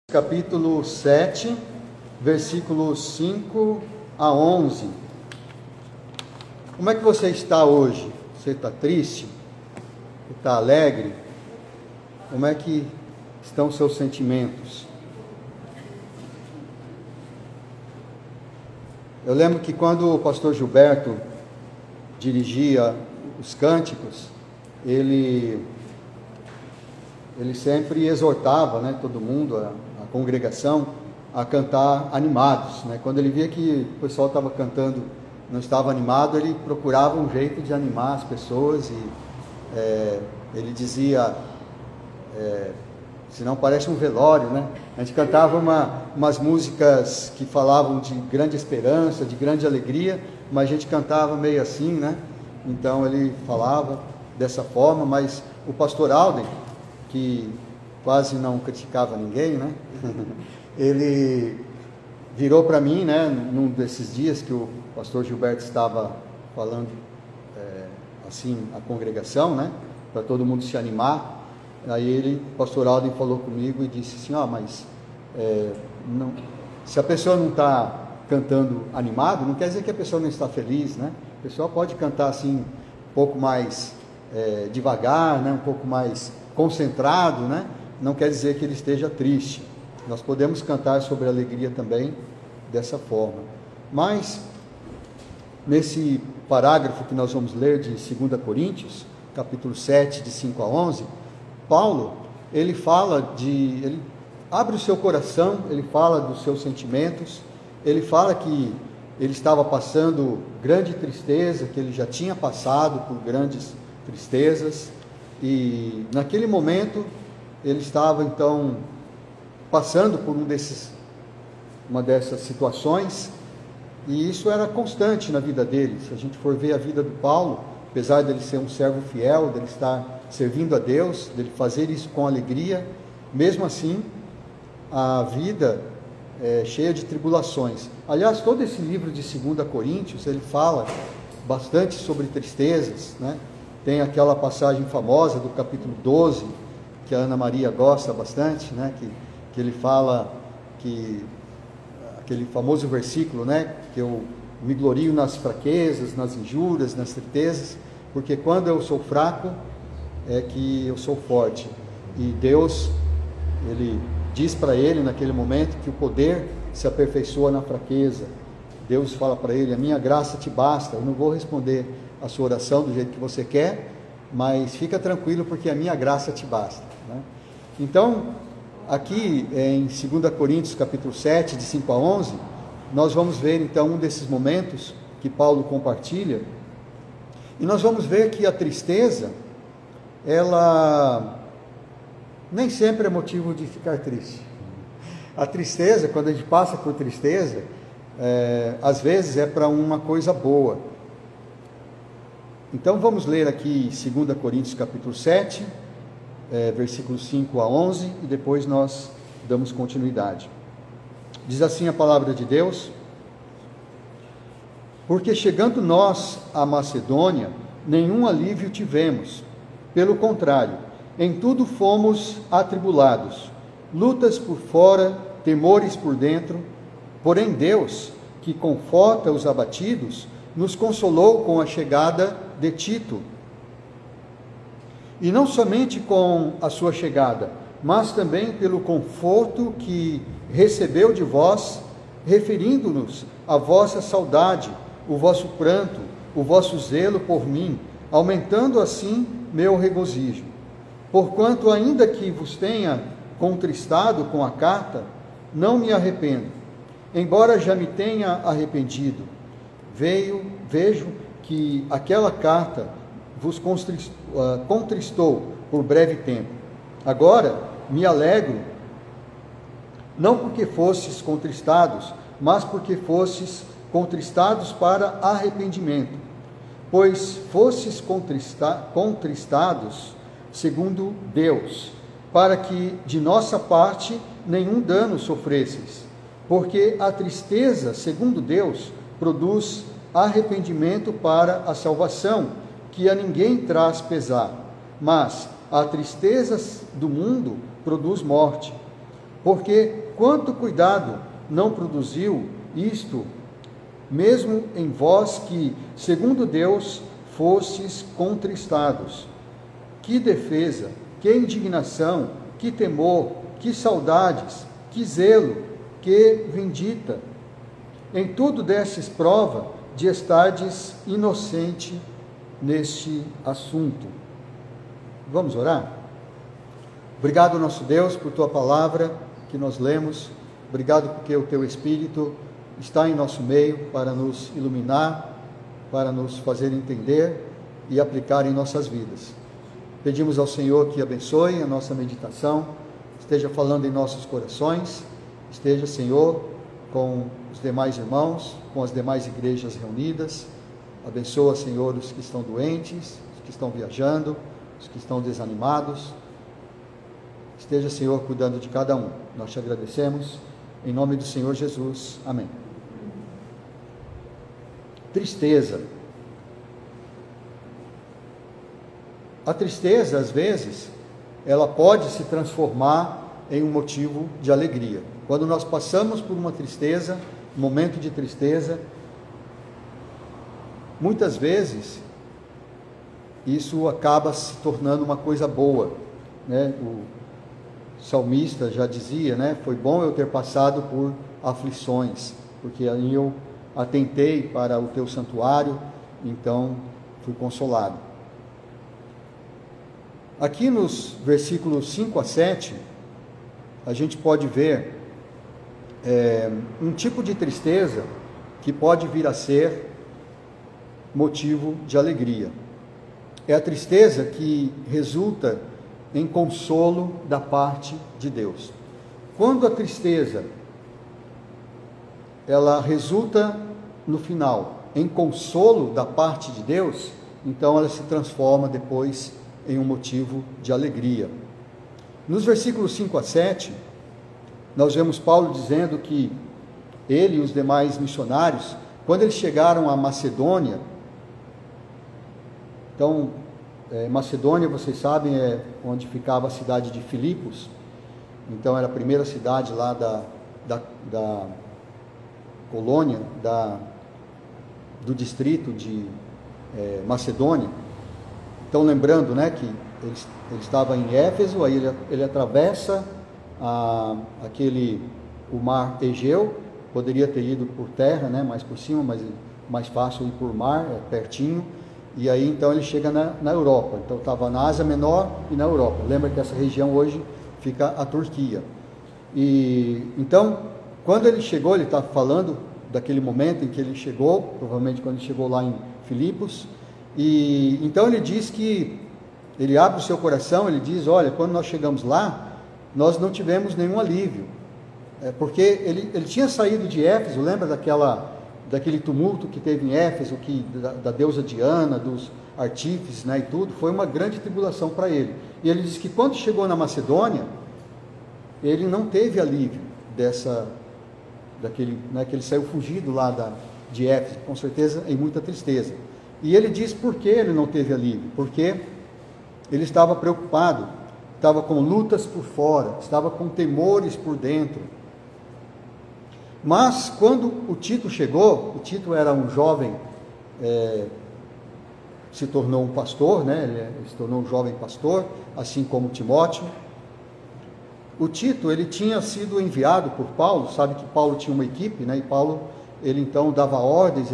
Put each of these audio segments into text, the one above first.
Capítulo 7, versículos 5 a 11. Como é que você está hoje? Você está triste? Está alegre? Como é que estão os seus sentimentos? Eu lembro que quando o pastor Gilberto dirigia os cânticos, ele sempre exortava, todo mundo, a congregação, a cantar animados. Quando ele via que o pessoal estava cantando, não estava animado, ele procurava um jeito de animar as pessoas e ele dizia, senão parece um velório, A gente cantava umas músicas que falavam de grande esperança, de grande alegria, mas a gente cantava meio assim, Então ele falava dessa forma, mas o pastor Alden, que quase não criticava ninguém, Ele virou para mim, num desses dias que o pastor Gilberto estava falando assim a congregação, para todo mundo se animar. Aí o pastor Alden falou comigo e disse assim: mas não, se a pessoa não está cantando animado, não quer dizer que a pessoa não está feliz, A pessoa pode cantar assim um pouco mais devagar, um pouco mais concentrado, Não quer dizer que ele esteja triste. Nós podemos cantar sobre alegria também dessa forma. Mas nesse parágrafo que nós vamos ler de 2 Coríntios, capítulo 7, de 5 a 11, Paulo, ele abre o seu coração, ele fala dos seus sentimentos, ele fala que ele estava passando grande tristeza, que ele já tinha passado por grandes tristezas, e naquele momento ele estava então passando por uma dessas situações, e isso era constante na vida dele. Se a gente for ver a vida do Paulo, apesar dele ser um servo fiel, dele estar servindo a Deus, dele fazer isso com alegria, mesmo assim a vida é cheia de tribulações. Aliás, todo esse livro de 2 Coríntios, ele fala bastante sobre tristezas, Tem aquela passagem famosa do capítulo 12, que a Ana Maria gosta bastante, que ele fala que aquele famoso versículo, que eu me glorio nas fraquezas, nas injúrias, nas tristezas, porque quando eu sou fraco é que eu sou forte. E Deus, ele diz para ele naquele momento que o poder se aperfeiçoa na fraqueza. Deus fala para ele: a minha graça te basta. Eu não vou responder a sua oração do jeito que você quer, mas fica tranquilo, porque a minha graça te basta. Então, aqui em 2 Coríntios capítulo 7, de 5 a 11, nós vamos ver então um desses momentos que Paulo compartilha, e nós vamos ver que a tristeza, ela nem sempre é motivo de ficar triste. A tristeza, quando a gente passa por tristeza, às vezes é para uma coisa boa. Então vamos ler aqui 2 Coríntios capítulo 7, versículos 5 a 11, e depois nós damos continuidade. Diz assim a palavra de Deus: porque chegando nós à Macedônia, nenhum alívio tivemos, pelo contrário, em tudo fomos atribulados, lutas por fora, temores por dentro, porém Deus, que conforta os abatidos, nos consolou com a chegada de Tito. E não somente com a sua chegada, mas também pelo conforto que recebeu de vós, referindo-nos à vossa saudade, o vosso pranto, o vosso zelo por mim, aumentando assim meu regozijo. Porquanto, ainda que vos tenha contristado com a carta, não me arrependo, embora já me tenha arrependido. Vejo que aquela carta vos contristou por breve tempo. Agora me alegro, não porque fostes contristados, mas porque fostes contristados para arrependimento, pois fostes contristados segundo Deus, para que de nossa parte nenhum dano sofresseis, porque a tristeza, segundo Deus, produz arrependimento para a salvação, que a ninguém traz pesar, mas a tristeza do mundo produz morte. Porque quanto cuidado não produziu isto, mesmo em vós que, segundo Deus, fostes contristados. Que defesa, que indignação, que temor, que saudades, que zelo, que vindita. Em tudo destes prova de estardes inocente neste assunto. Vamos orar? Obrigado, nosso Deus, por tua palavra que nós lemos. Obrigado porque o teu Espírito está em nosso meio para nos iluminar, para nos fazer entender e aplicar em nossas vidas. Pedimos ao Senhor que abençoe a nossa meditação, esteja falando em nossos corações, esteja, Senhor, com os demais irmãos, com as demais igrejas reunidas. Abençoa, Senhor, os que estão doentes, os que estão viajando, os que estão desanimados. Esteja, Senhor, cuidando de cada um. Nós te agradecemos, em nome do Senhor Jesus. Amém. Tristeza. A tristeza, às vezes, ela pode se transformar em um motivo de alegria. Quando nós passamos por uma tristeza, um momento de tristeza, muitas vezes isso acaba se tornando uma coisa boa, né? O salmista já dizia, né? Foi bom eu ter passado por aflições, porque aí eu atentei para o teu santuário, então fui consolado. Aqui nos versículos 5 a 7, a gente pode ver um tipo de tristeza que pode vir a ser motivo de alegria. É a tristeza que resulta em consolo da parte de Deus. Quando a tristeza ela resulta no final em consolo da parte de Deus, então ela se transforma depois em um motivo de alegria. Nos versículos 5 a 7, nós vemos Paulo dizendo que ele e os demais missionários, quando eles chegaram à Macedônia, então, Macedônia, vocês sabem, é onde ficava a cidade de Filipos, então era a primeira cidade lá da colônia, do distrito de Macedônia. Então, lembrando, né, que ele estava em Éfeso, aí ele atravessa o mar Egeu, poderia ter ido por terra, né, mais por cima, mas mais fácil ir por mar, é pertinho, e aí então ele chega na Europa. Então estava na Ásia Menor e na Europa. Lembra que essa região hoje fica a Turquia. E então, quando ele chegou, ele está falando daquele momento em que ele chegou, provavelmente quando ele chegou lá em Filipos, e então ele diz que, ele abre o seu coração, ele diz, olha, quando nós chegamos lá, nós não tivemos nenhum alívio, porque ele tinha saído de Éfeso, lembra daquele tumulto que teve em Éfeso, da deusa Diana, dos artífices, né, e tudo, foi uma grande tribulação para ele. E ele diz que quando chegou na Macedônia, ele não teve alívio que ele saiu fugido lá de Éfeso, com certeza em muita tristeza. E ele diz por que ele não teve alívio, porque ele estava preocupado, estava com lutas por fora, estava com temores por dentro. Mas quando o Tito chegou, o Tito era um jovem, se tornou um pastor, né? Ele se tornou um jovem pastor, assim como Timóteo. O Tito, ele tinha sido enviado por Paulo, sabe que Paulo tinha uma equipe, né? E Paulo, ele então dava ordens,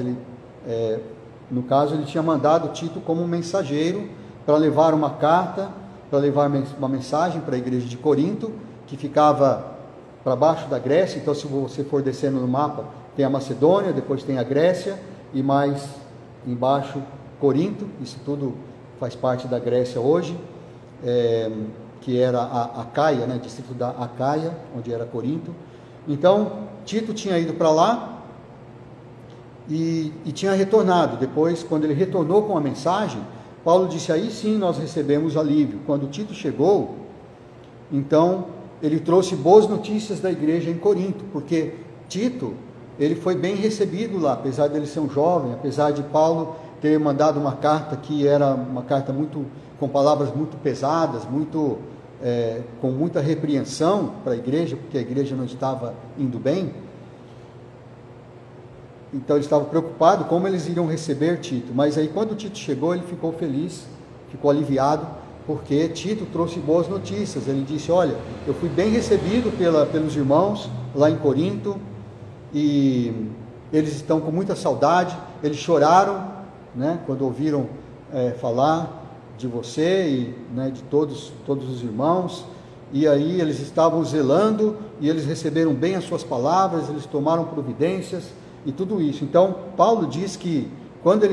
no caso, ele tinha mandado Tito como um mensageiro para levar uma carta, para levar uma mensagem para a igreja de Corinto, que ficava para baixo da Grécia. Então, se você for descendo no mapa, tem a Macedônia, depois tem a Grécia, e mais embaixo Corinto. Isso tudo faz parte da Grécia hoje, que era a Acaia, né, distrito da Acaia, onde era Corinto. Então, Tito tinha ido para lá e tinha retornado. Depois, quando ele retornou com a mensagem, Paulo disse, aí sim nós recebemos alívio. Quando Tito chegou, então ele trouxe boas notícias da igreja em Corinto, porque Tito, ele foi bem recebido lá, apesar dele ser um jovem, apesar de Paulo ter mandado uma carta que era uma carta com palavras muito pesadas, muito com muita repreensão para a igreja, porque a igreja não estava indo bem. Então ele estava preocupado como eles iriam receber Tito. Mas aí quando Tito chegou, ele ficou feliz, ficou aliviado, porque Tito trouxe boas notícias. Ele disse: olha, eu fui bem recebido pelos irmãos lá em Corinto, e eles estão com muita saudade. Eles choraram, né, quando ouviram falar de você e, né, de todos os irmãos. E aí eles estavam zelando, e eles receberam bem as suas palavras, eles tomaram providências e tudo isso. Então Paulo diz que quando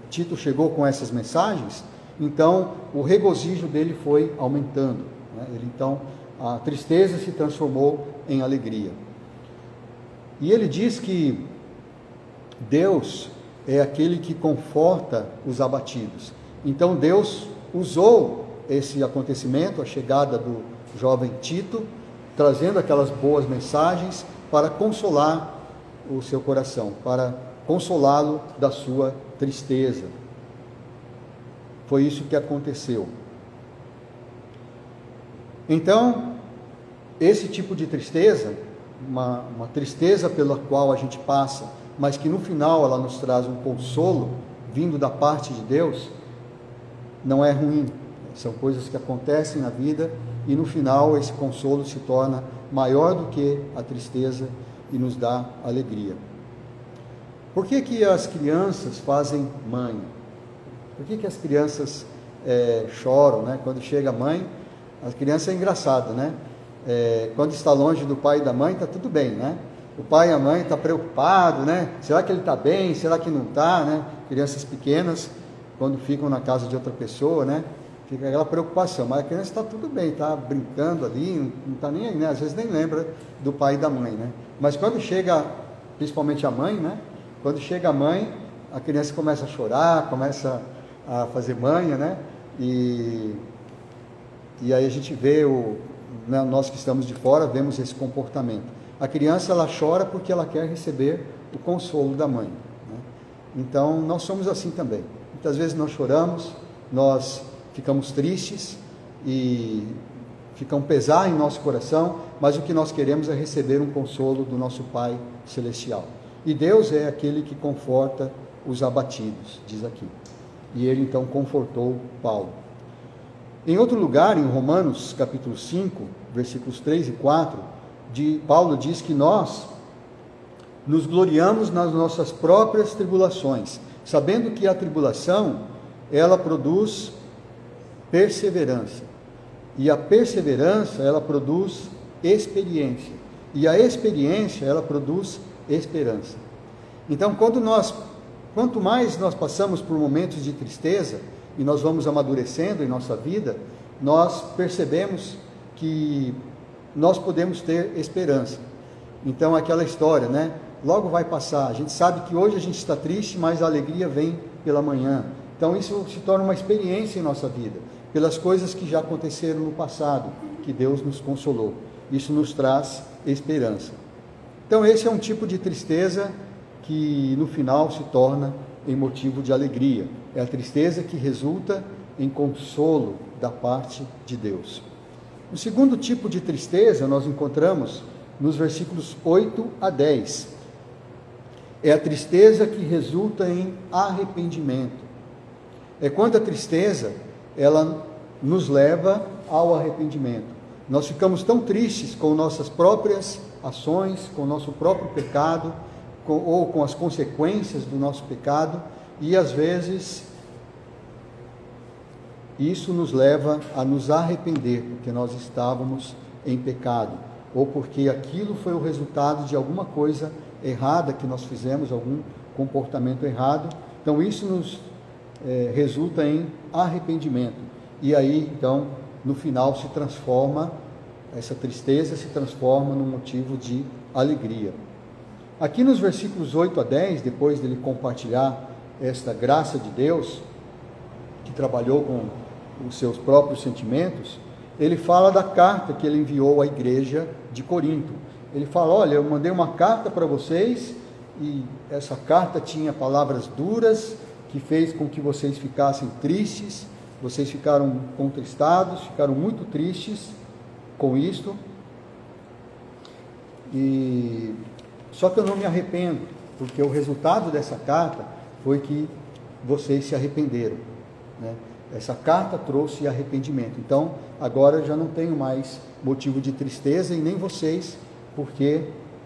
Tito chegou com essas mensagens, então o regozijo dele foi aumentando, né? Então a tristeza se transformou em alegria. E ele diz que Deus é aquele que conforta os abatidos. Então Deus usou esse acontecimento, a chegada do jovem Tito, trazendo aquelas boas mensagens para consolar o seu coração, para consolá-lo da sua tristeza. Foi isso que aconteceu. Então, esse tipo de tristeza, uma tristeza pela qual a gente passa, mas que no final ela nos traz um consolo vindo da parte de Deus, não é ruim. São coisas que acontecem na vida, e no final esse consolo se torna maior do que a tristeza e nos dá alegria. Por que as crianças fazem manha? Por que as crianças choram, né? Quando chega a mãe, a criança é engraçada, né? Quando está longe do pai e da mãe, está tudo bem, né? O pai e a mãe estão preocupados, né? Será que ele está bem? Será que não está, né? Crianças pequenas, quando ficam na casa de outra pessoa, né? Fica aquela preocupação, mas a criança está tudo bem, está brincando ali, não está nem aí, né? Às vezes nem lembra do pai e da mãe, né? Mas quando chega, principalmente a mãe, né? Quando chega a mãe, a criança começa a chorar, começa a fazer manha, né? E aí a gente vê, né, nós que estamos de fora, vemos esse comportamento. A criança, ela chora porque ela quer receber o consolo da mãe, né? Então, nós somos assim também. Muitas vezes nós choramos, nós ficamos tristes e fica um pesar em nosso coração, mas o que nós queremos é receber um consolo do nosso Pai Celestial. E Deus é aquele que conforta os abatidos, diz aqui. E ele então confortou Paulo. Em outro lugar, em Romanos capítulo 5, versículos 3 e 4, Paulo diz que nós nos gloriamos nas nossas próprias tribulações, sabendo que a tribulação, ela produz perseverança, e a perseverança, ela produz experiência, e a experiência, ela produz esperança. Então, quanto mais nós passamos por momentos de tristeza, e nós vamos amadurecendo em nossa vida, nós percebemos que nós podemos ter esperança. Então, aquela história, né? Logo vai passar. A gente sabe que hoje a gente está triste, mas a alegria vem pela manhã. Então, isso se torna uma experiência em nossa vida, pelas coisas que já aconteceram no passado, que Deus nos consolou. Isso nos traz esperança. Então, esse é um tipo de tristeza que no final se torna em motivo de alegria. É a tristeza que resulta em consolo da parte de Deus. O segundo tipo de tristeza nós encontramos nos versículos 8 a 10. É a tristeza que resulta em arrependimento. É quando a tristeza, ela nos leva ao arrependimento. Nós ficamos tão tristes com nossas próprias ações, com o nosso próprio pecado, ou com as consequências do nosso pecado, e às vezes isso nos leva a nos arrepender, porque nós estávamos em pecado, ou porque aquilo foi o resultado de alguma coisa errada que nós fizemos, algum comportamento errado. Então isso nos resulta em arrependimento, e aí então no final se transforma, essa tristeza se transforma num motivo de alegria. Aqui nos versículos 8 a 10, depois dele compartilhar esta graça de Deus, que trabalhou com os seus próprios sentimentos, ele fala da carta que ele enviou à igreja de Corinto. Ele fala: olha, eu mandei uma carta para vocês, e essa carta tinha palavras duras, que fez com que vocês ficassem tristes, vocês ficaram contristados, ficaram muito tristes com isto, só que eu não me arrependo, porque o resultado dessa carta foi que vocês se arrependeram, né? Essa carta trouxe arrependimento. Então, agora eu já não tenho mais motivo de tristeza, e nem vocês, porque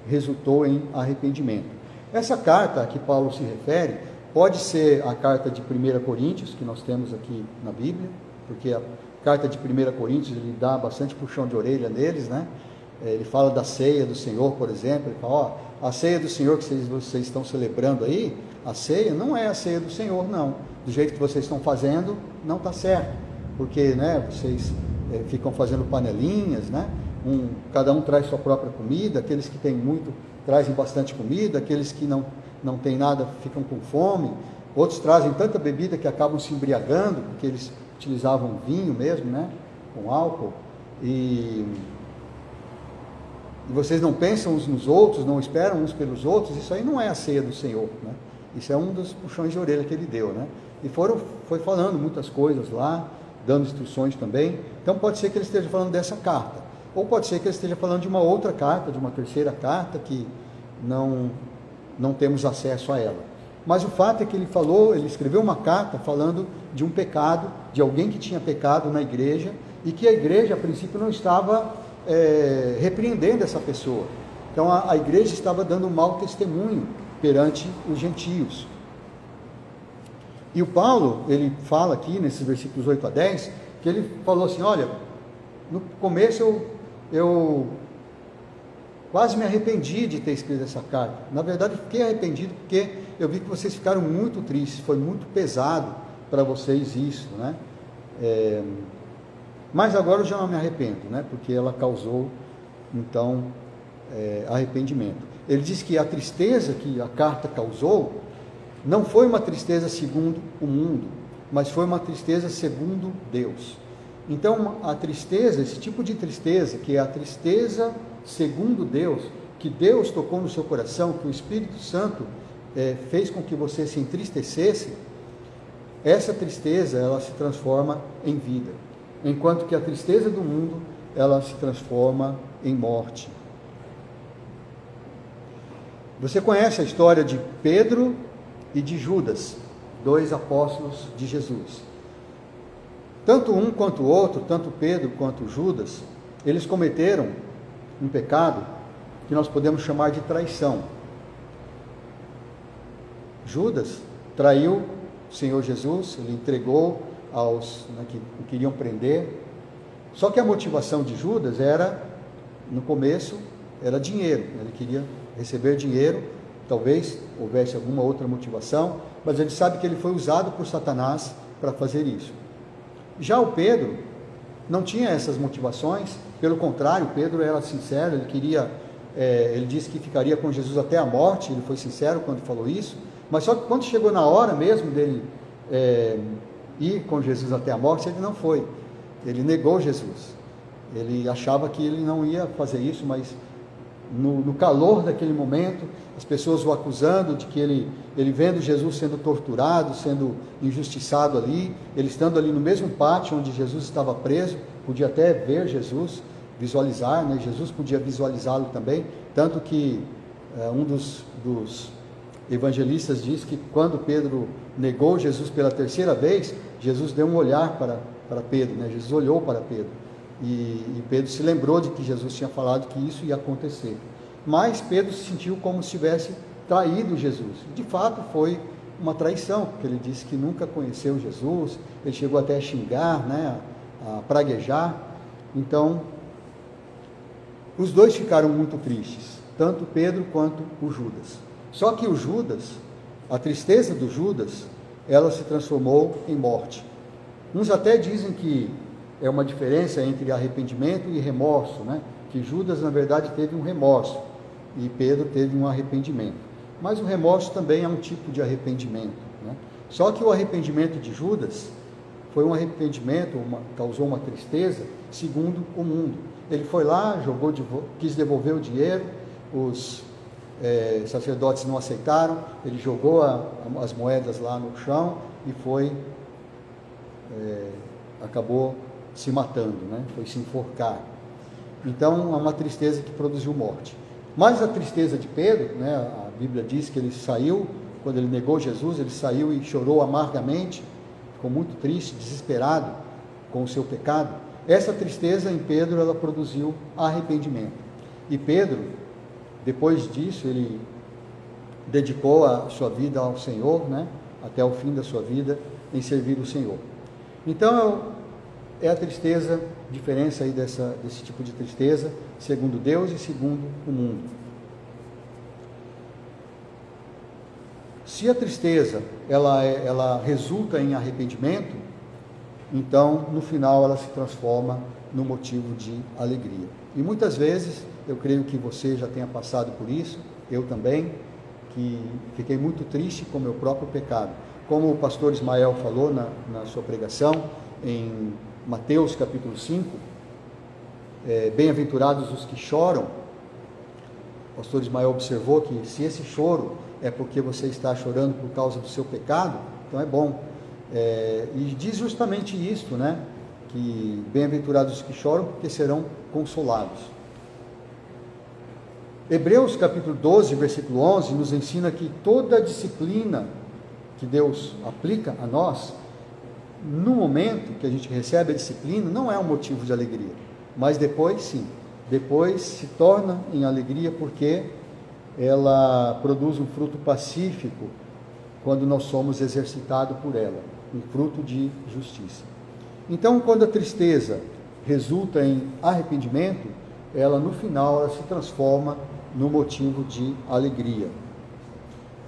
resultou em arrependimento. Essa carta a que Paulo se refere pode ser a carta de 1 Coríntios, que nós temos aqui na Bíblia, porque a carta de 1 Coríntios ele dá bastante puxão de orelha neles, né? Ele fala da ceia do Senhor, por exemplo. Ele fala, a ceia do Senhor que vocês estão celebrando aí, a ceia não é a ceia do Senhor, não. Do jeito que vocês estão fazendo, não está certo, porque, né, vocês ficam fazendo panelinhas, né? Cada um traz sua própria comida, aqueles que têm muito trazem bastante comida, aqueles que não têm nada ficam com fome, outros trazem tanta bebida que acabam se embriagando, porque eles utilizavam vinho mesmo, né, com álcool, e vocês não pensam uns nos outros, não esperam uns pelos outros. Isso aí não é a ceia do Senhor, né? Isso é um dos puxões de orelha que ele deu, né? E foi falando muitas coisas lá, dando instruções também. Então pode ser que ele esteja falando dessa carta, ou pode ser que ele esteja falando de uma outra carta, de uma terceira carta, que não temos acesso a ela. Mas o fato é que ele escreveu uma carta falando de um pecado, de alguém que tinha pecado na igreja, e que a igreja a princípio não estava repreendendo essa pessoa. Então a igreja estava dando um mau testemunho perante os gentios. E o Paulo, ele fala aqui nesses versículos 8 a 10, que ele falou assim, olha, no começo eu quase me arrependi de ter escrito essa carta. Na verdade, fiquei arrependido porque eu vi que vocês ficaram muito tristes, foi muito pesado para vocês isso, né? Mas agora eu já não me arrependo, né? Porque ela causou, então, arrependimento. Ele diz que a tristeza que a carta causou não foi uma tristeza segundo o mundo, mas foi uma tristeza segundo Deus. Então, a tristeza, esse tipo de tristeza, que é a tristeza segundo Deus, que Deus tocou no seu coração, que o Espírito Santo fez com que você se entristecesse, essa tristeza, ela se transforma em vida. Enquanto que a tristeza do mundo, ela se transforma em morte. Você conhece a história de Pedro e de Judas, dois apóstolos de Jesus. Tanto um quanto o outro, tanto Pedro quanto Judas, eles cometeram um pecado que nós podemos chamar de traição. Judas traiu o Senhor Jesus, ele entregou aos que o queriam prender. Só que a motivação de Judas era, no começo, era dinheiro. Ele queria receber dinheiro, talvez houvesse alguma outra motivação, mas ele sabe que ele foi usado por Satanás para fazer isso. Já o Pedro não tinha essas motivações, pelo contrário, Pedro era sincero, ele queria, ele disse que ficaria com Jesus até a morte, ele foi sincero quando falou isso, mas só que quando chegou na hora mesmo dele ir com Jesus até a morte, ele não foi, ele negou Jesus, ele achava que ele não ia fazer isso, mas no calor daquele momento, as pessoas o acusando de que ele vendo Jesus sendo torturado, sendo injustiçado ali, ele estando ali no mesmo pátio onde Jesus estava preso, podia até ver Jesus, visualizar, né? Jesus podia visualizá-lo também, tanto que um dos evangelistas diz que quando Pedro negou Jesus pela terceira vez, Jesus deu um olhar para Pedro, né? Jesus olhou para Pedro, e Pedro se lembrou de que Jesus tinha falado que isso ia acontecer, mas Pedro se sentiu como se tivesse traído Jesus. De fato foi uma traição, porque ele disse que nunca conheceu Jesus, ele chegou até a xingar, né? A praguejar. Então os dois ficaram muito tristes, tanto Pedro quanto o Judas. Só que o Judas, a tristeza do Judas, ela se transformou em morte. Uns até dizem que é uma diferença entre arrependimento e remorso, né? Que Judas na verdade teve um remorso e Pedro teve um arrependimento. Mas o remorso também é um tipo de arrependimento, né? Só que o arrependimento de Judas foi um arrependimento, causou uma tristeza segundo o mundo. Ele foi lá, quis devolver o dinheiro, os sacerdotes não aceitaram, ele jogou as moedas lá no chão e foi acabou se matando, né? Foi se enforcar. Então, é uma tristeza que produziu morte. Mas a tristeza de Pedro, né? A Bíblia diz que ele saiu, quando ele negou Jesus, ele saiu e chorou amargamente, ficou muito triste, desesperado com o seu pecado. Essa tristeza em Pedro, ela produziu arrependimento. E Pedro, depois disso, ele dedicou a sua vida ao Senhor, né? Até o fim da sua vida, em servir o Senhor. Então, é a tristeza, diferença aí desse tipo de tristeza, segundo Deus e segundo o mundo. Se a tristeza, ela resulta em arrependimento, então, no final, ela se transforma no motivo de alegria. E muitas vezes, eu creio que você já tenha passado por isso, eu também, que fiquei muito triste com o meu próprio pecado. Como o pastor Ismael falou na sua pregação, em Mateus capítulo 5, bem-aventurados os que choram. O pastor Ismael observou que se esse choro é porque você está chorando por causa do seu pecado, então é bom. E diz justamente isso, né? Que bem-aventurados os que choram, porque serão consolados. Hebreus capítulo 12, versículo 11, nos ensina que toda a disciplina que Deus aplica a nós, no momento que a gente recebe a disciplina, não é um motivo de alegria, mas depois sim, depois se torna em alegria, porque ela produz um fruto pacífico quando nós somos exercitados por ela, um fruto de justiça. Então, quando a tristeza resulta em arrependimento, ela no final ela se transforma no motivo de alegria.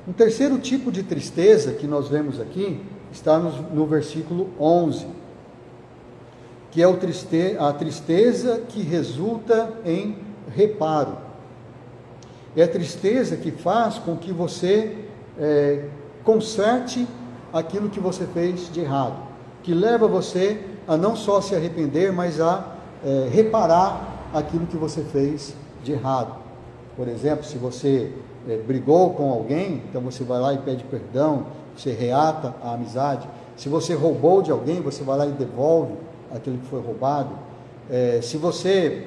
Um terceiro tipo de tristeza que nós vemos aqui está no versículo 11, que é a tristeza que resulta em reparo. É a tristeza que faz com que você conserte aquilo que você fez de errado, que leva você a não só se arrepender, mas a reparar aquilo que você fez de errado. Por exemplo, se você brigou com alguém, então você vai lá e pede perdão, você reata a amizade. Se você roubou de alguém, você vai lá e devolve aquilo que foi roubado. Se você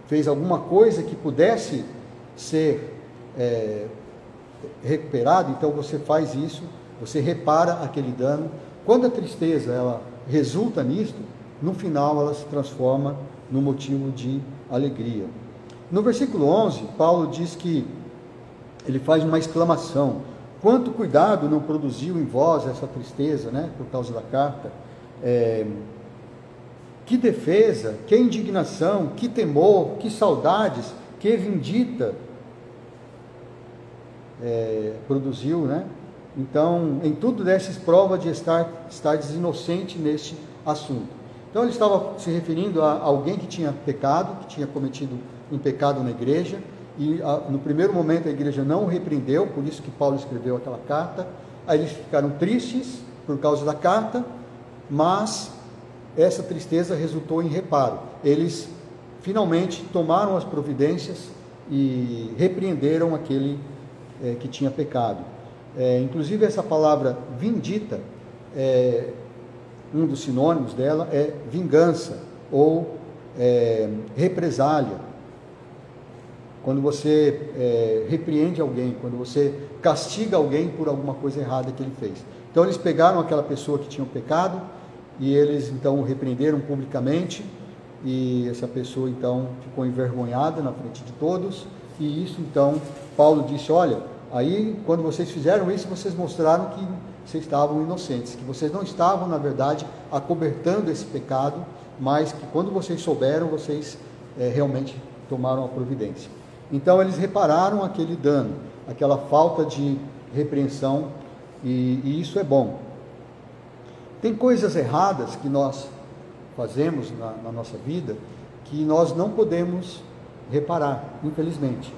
fez alguma coisa que pudesse ser recuperado, então você faz isso, você repara aquele dano. Quando a tristeza ela resulta nisto, no final ela se transforma no motivo de alegria. No versículo 11, Paulo diz que ele faz uma exclamação: quanto cuidado não produziu em vós essa tristeza, né, por causa da carta. Que defesa, que indignação, que temor, que saudades, que vindita produziu, né? Então, em tudo desses prova de estar inocente neste assunto. Então, ele estava se referindo a alguém que tinha pecado, que tinha cometido um pecado na igreja, e no primeiro momento a igreja não o repreendeu, por isso que Paulo escreveu aquela carta. Aí eles ficaram tristes por causa da carta, mas essa tristeza resultou em reparo. Eles finalmente tomaram as providências e repreenderam aquele que tinha pecado. Inclusive essa palavra vindita, um dos sinônimos dela é vingança ou represália. Quando você repreende alguém, quando você castiga alguém por alguma coisa errada que ele fez. Então eles pegaram aquela pessoa que tinha um pecado e eles então o repreenderam publicamente, e essa pessoa então ficou envergonhada na frente de todos. E isso então Paulo disse: olha, aí quando vocês fizeram isso, vocês mostraram que vocês estavam inocentes, que vocês não estavam na verdade acobertando esse pecado, mas que quando vocês souberam, vocês realmente tomaram a providência. Então eles repararam aquele dano, aquela falta de repreensão, e isso é bom. Tem coisas erradas que nós fazemos na nossa vida que nós não podemos reparar, infelizmente,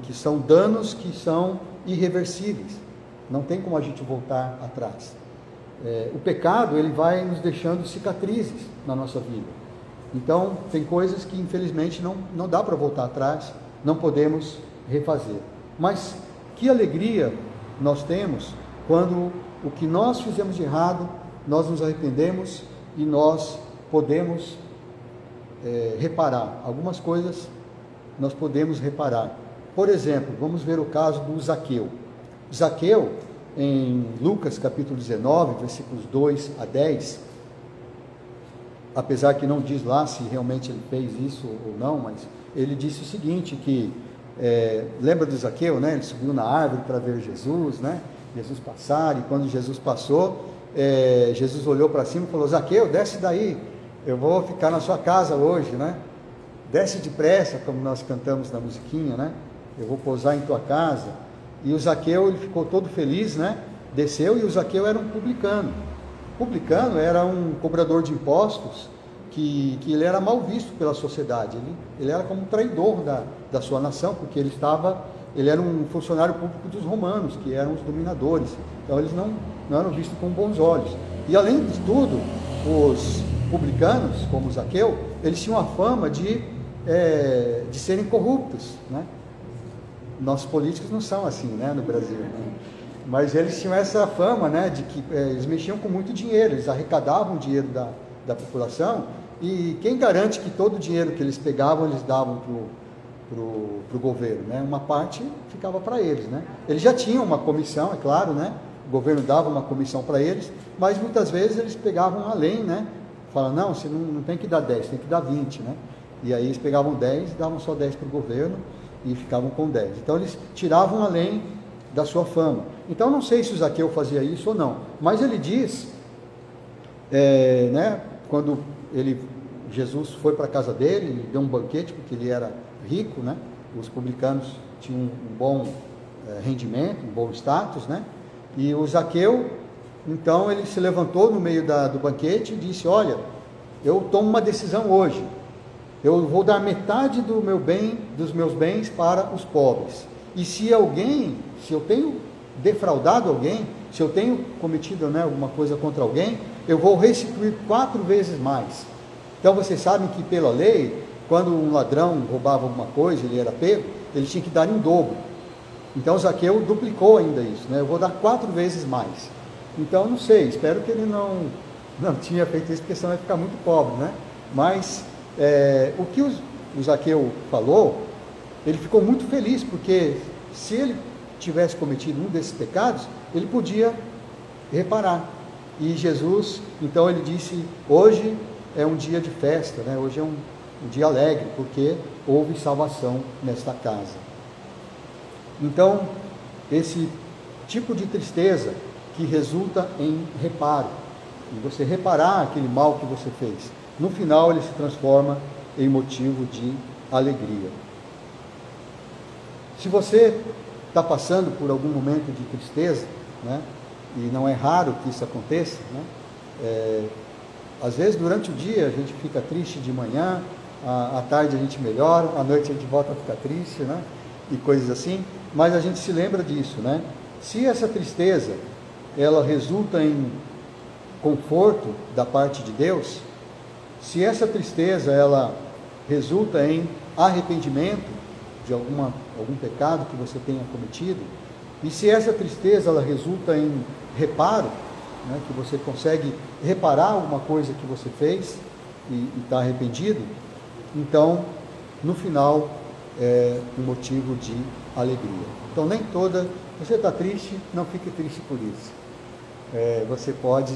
que são danos que são irreversíveis, não tem como a gente voltar atrás. O pecado ele vai nos deixando cicatrizes na nossa vida. Então, tem coisas que infelizmente não dá para voltar atrás, não podemos refazer. Mas que alegria nós temos quando o que nós fizemos de errado, nós nos arrependemos e nós podemos reparar. Algumas coisas nós podemos reparar. Por exemplo, vamos ver o caso do Zaqueu. Zaqueu, em Lucas capítulo 19, versículos 2 a 10, apesar que não diz lá se realmente ele fez isso ou não, mas ele disse o seguinte, que lembra do Zaqueu, né? Ele subiu na árvore para ver Jesus, né? Jesus passar, e quando Jesus passou, Jesus olhou para cima e falou: Zaqueu, desce daí, eu vou ficar na sua casa hoje, né? Desce depressa, como nós cantamos na musiquinha, né? Eu vou pousar em tua casa. E o Zaqueu, ele ficou todo feliz, né? Desceu, e o Zaqueu era um publicano. O publicano era um cobrador de impostos, que ele era mal visto pela sociedade. Ele era como um traidor da sua nação, porque ele era um funcionário público dos romanos, que eram os dominadores. Então eles não eram vistos com bons olhos. E além de tudo, os publicanos, como Zaqueu, eles tinham a fama de serem corruptos, né? Nossos políticos não são assim, né, no Brasil, né? Mas eles tinham essa fama, né, de que eles mexiam com muito dinheiro, eles arrecadavam o dinheiro da população, e quem garante que todo o dinheiro que eles pegavam, eles davam pro governo, né? Uma parte ficava para eles, né? Eles já tinham uma comissão, é claro, né? O governo dava uma comissão para eles, mas muitas vezes eles pegavam além, né? Falavam, não, você não tem que dar 10, tem que dar 20, né? E aí eles pegavam 10, davam só 10 para o governo e ficavam com 10. Então eles tiravam além da sua fama. Então não sei se o Zaqueu fazia isso ou não, mas ele diz, né, quando Jesus foi para a casa dele, ele deu um banquete, porque ele era rico, né? Os publicanos tinham um bom rendimento, um bom status, né? E o Zaqueu, então, ele se levantou no meio do banquete e disse: olha, eu tomo uma decisão hoje, eu vou dar metade dos meus bens para os pobres, e se eu tenho defraudado alguém, se eu tenho cometido, né, alguma coisa contra alguém, eu vou restituir 4 vezes mais. Então vocês sabem que pela lei, quando um ladrão roubava alguma coisa, ele era pego, ele tinha que dar em dobro. Então Zaqueu duplicou ainda isso, né? Eu vou dar 4 vezes mais. Então não sei, espero que ele não tinha feito isso, porque senão vai ficar muito pobre, né? Mas o que o Zaqueu falou, ele ficou muito feliz, porque se ele tivesse cometido um desses pecados, ele podia reparar. E Jesus, então ele disse: hoje é um dia de festa, né? Hoje é um dia alegre, porque houve salvação nesta casa. Então, esse tipo de tristeza que resulta em reparo, e você reparar aquele mal que você fez, no final ele se transforma em motivo de alegria. Se você está passando por algum momento de tristeza, né? E não é raro que isso aconteça, né? Às vezes durante o dia a gente fica triste de manhã, à tarde a gente melhora, à noite a gente volta a ficar triste, né? E coisas assim, mas a gente se lembra disso, né? Se essa tristeza ela resulta em conforto da parte de Deus, se essa tristeza ela resulta em arrependimento de algum pecado que você tenha cometido, e se essa tristeza ela resulta em reparo, né, que você consegue reparar alguma coisa que você fez e está arrependido, então no final é um motivo de alegria. Então você está triste, não fique triste por isso. Você pode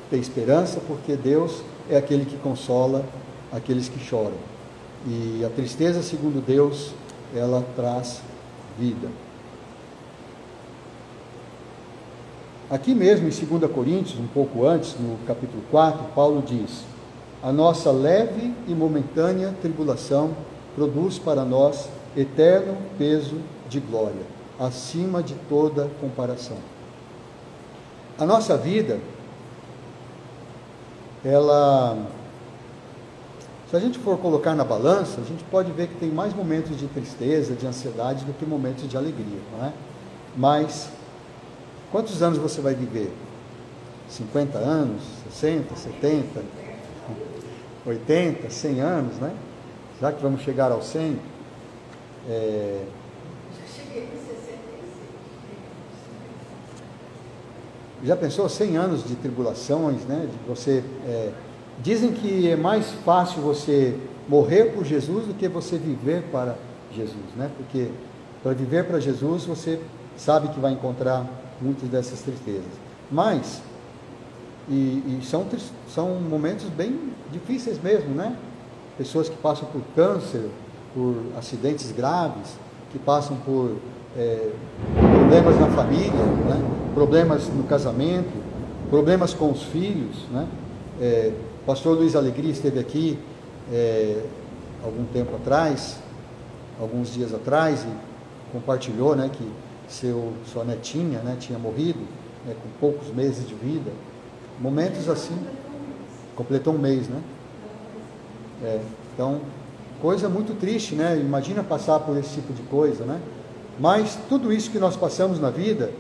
ter esperança, porque Deus é aquele que consola aqueles que choram. E a tristeza, segundo Deus, ela traz vida. Aqui mesmo em 2 Coríntios, um pouco antes, no capítulo 4, Paulo diz: a nossa leve e momentânea tribulação produz para nós eterno peso de glória, acima de toda comparação. A nossa vida, se a gente for colocar na balança, a gente pode ver que tem mais momentos de tristeza, de ansiedade, do que momentos de alegria, não é? Mas quantos anos você vai viver? 50 anos, 60, 70, 80, 100 anos, né? Já que vamos chegar aos 100? Já cheguei com 66. Já pensou 100 anos de tribulações, né? De você, dizem que é mais fácil você morrer por Jesus do que você viver para Jesus, né? Porque para viver para Jesus você sabe que vai encontrar muitas dessas tristezas. Mas, são momentos bem difíceis mesmo, né? Pessoas que passam por câncer, por acidentes graves, que passam por problemas na família, né? Problemas no casamento, problemas com os filhos, né? O pastor Luiz Alegria esteve aqui algum tempo atrás, alguns dias atrás, e compartilhou, né, que sua netinha, né, tinha morrido, né, com poucos meses de vida. Momentos assim, completou um mês, né? Então, coisa muito triste, né? Imagina passar por esse tipo de coisa, né? Mas tudo isso que nós passamos na vida,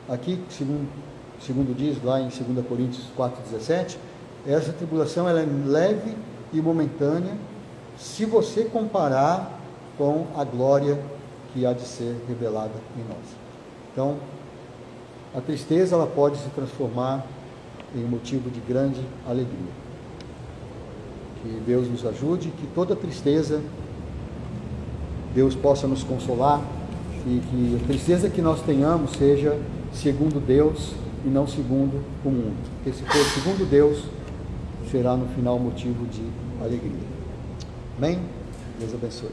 aqui, segundo diz lá em 2 Coríntios 4,17, essa tribulação ela é leve e momentânea, se você comparar com a glória que há de ser revelada em nós. Então, a tristeza ela pode se transformar em motivo de grande alegria. Que Deus nos ajude, que toda tristeza Deus possa nos consolar, e que a tristeza que nós tenhamos seja segundo Deus e não segundo o mundo. Porque se for segundo Deus, será no final motivo de alegria. Amém? Deus abençoe.